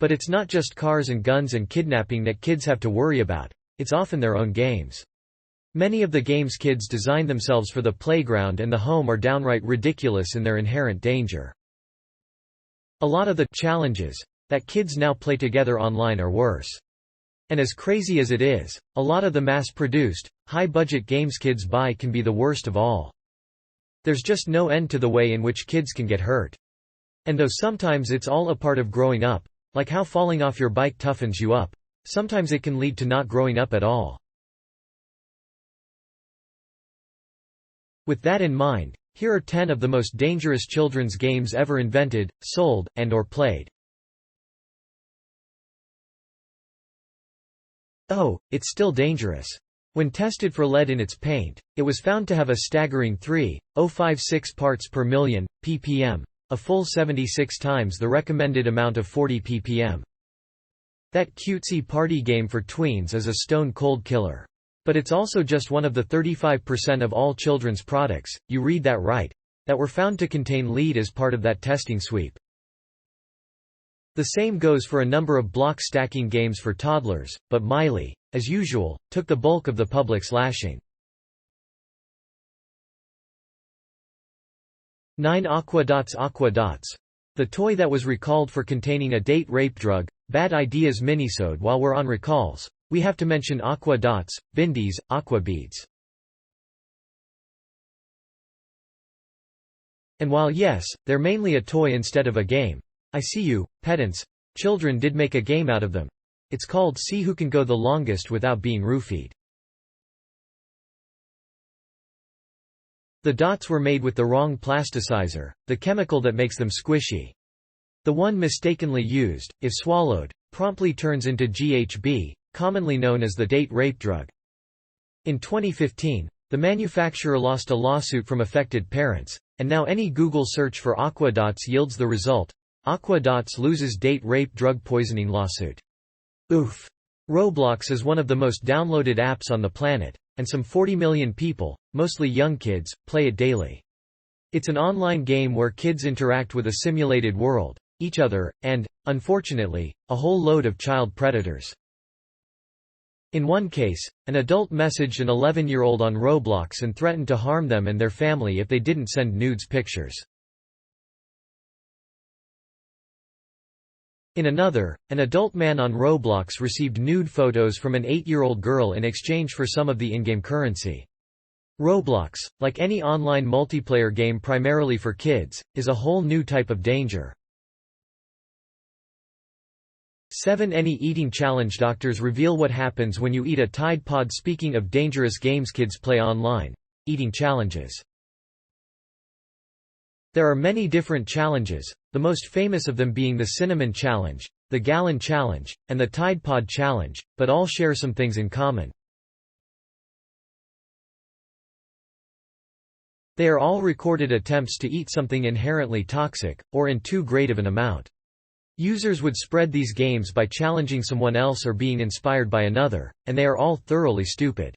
But it's not just cars and guns and kidnapping that kids have to worry about, it's often their own games. Many of the games kids design themselves for the playground and the home are downright ridiculous in their inherent danger. A lot of the challenges that kids now play together online are worse. And as crazy as it is, a lot of the mass-produced, high-budget games kids buy can be the worst of all. There's just no end to the way in which kids can get hurt. And though sometimes it's all a part of growing up, like how falling off your bike toughens you up, sometimes it can lead to not growing up at all. With that in mind, here are 10 of the most dangerous children's games ever invented, sold, and/or played. Oh, it's still dangerous. When tested for lead in its paint, it was found to have a staggering 3.056 parts per million, ppm, a full 76 times the recommended amount of 40 ppm. That cutesy party game for tweens is a stone-cold killer. But it's also just one of the 35% of all children's products, you read that right, that were found to contain lead as part of that testing sweep. The same goes for a number of block stacking games for toddlers, but Miley, as usual, took the bulk of the public's lashing. 9 Aqua Dots. The toy that was recalled for containing a date rape drug. Bad ideas minisode. While we're on recalls, we have to mention Aqua Dots, Bindies, Aqua Beads. And while yes, they're mainly a toy instead of a game, I see you, pedants, children did make a game out of them. It's called See Who Can Go the Longest Without Being Roofied. The dots were made with the wrong plasticizer, the chemical that makes them squishy. The one mistakenly used, if swallowed, promptly turns into GHB, commonly known as the date rape drug. In 2015, the manufacturer lost a lawsuit from affected parents, and now any Google search for Aqua Dots yields the result: Aqua Dots loses date rape drug poisoning lawsuit. Oof. Roblox is one of the most downloaded apps on the planet, and some 40 million people, mostly young kids, play it daily. It's an online game where kids interact with a simulated world, each other, and, unfortunately, a whole load of child predators. In one case, an adult messaged an 11-year-old on Roblox and threatened to harm them and their family if they didn't send nudes pictures. In another, an adult man on Roblox received nude photos from an 8-year-old girl in exchange for some of the in-game currency. Roblox, like any online multiplayer game primarily for kids, is a whole new type of danger. 7 Any Eating Challenge. Doctors reveal what happens when you eat a Tide Pod. Speaking of dangerous games kids play online, eating challenges. There are many different challenges, the most famous of them being the Cinnamon Challenge, the Gallon Challenge, and the Tide Pod Challenge, but all share some things in common. They are all recorded attempts to eat something inherently toxic, or in too great of an amount. Users would spread these games by challenging someone else or being inspired by another, and they are all thoroughly stupid.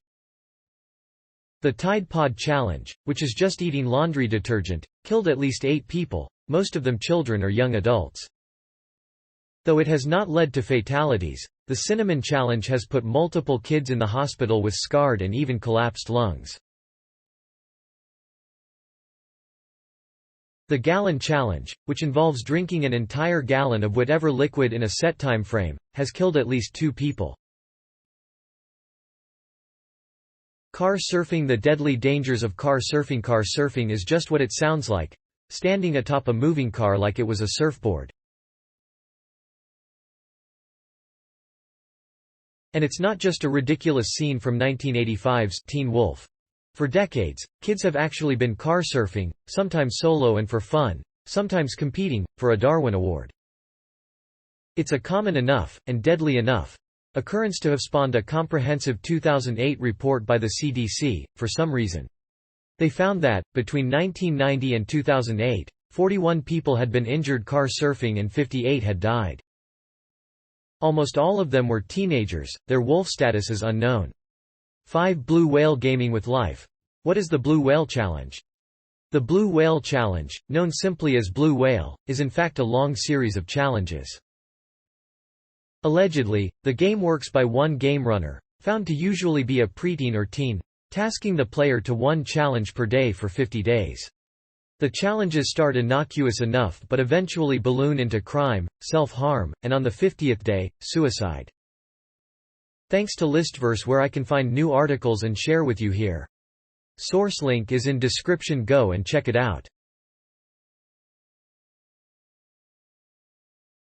The Tide Pod Challenge, which is just eating laundry detergent, killed at least 8 people, most of them children or young adults. Though it has not led to fatalities, the Cinnamon Challenge has put multiple kids in the hospital with scarred and even collapsed lungs. The Gallon Challenge, which involves drinking an entire gallon of whatever liquid in a set time frame, has killed at least 2 people. Car surfing. The deadly dangers of car surfing. Car surfing is just what it sounds like, standing atop a moving car like it was a surfboard. And it's not just a ridiculous scene from 1985's Teen Wolf. For decades, kids have actually been car surfing, sometimes solo and for fun, sometimes competing, for a Darwin Award. It's a common enough, and deadly enough, occurrence to have spawned a comprehensive 2008 report by the CDC, for some reason. They found that, between 1990 and 2008, 41 people had been injured car surfing and 58 had died. Almost all of them were teenagers, their wolf status is unknown. 5 Blue Whale. Gaming with life. What is the Blue Whale Challenge? The Blue Whale Challenge, known simply as Blue Whale, is in fact a long series of challenges. Allegedly, the game works by one game runner, found to usually be a preteen or teen, tasking the player to one challenge per day for 50 days. The challenges start innocuous enough but eventually balloon into crime, self-harm, and on the 50th day, suicide. Thanks to Listverse, where I can find new articles and share with you here. Source link is in description. Go and check it out.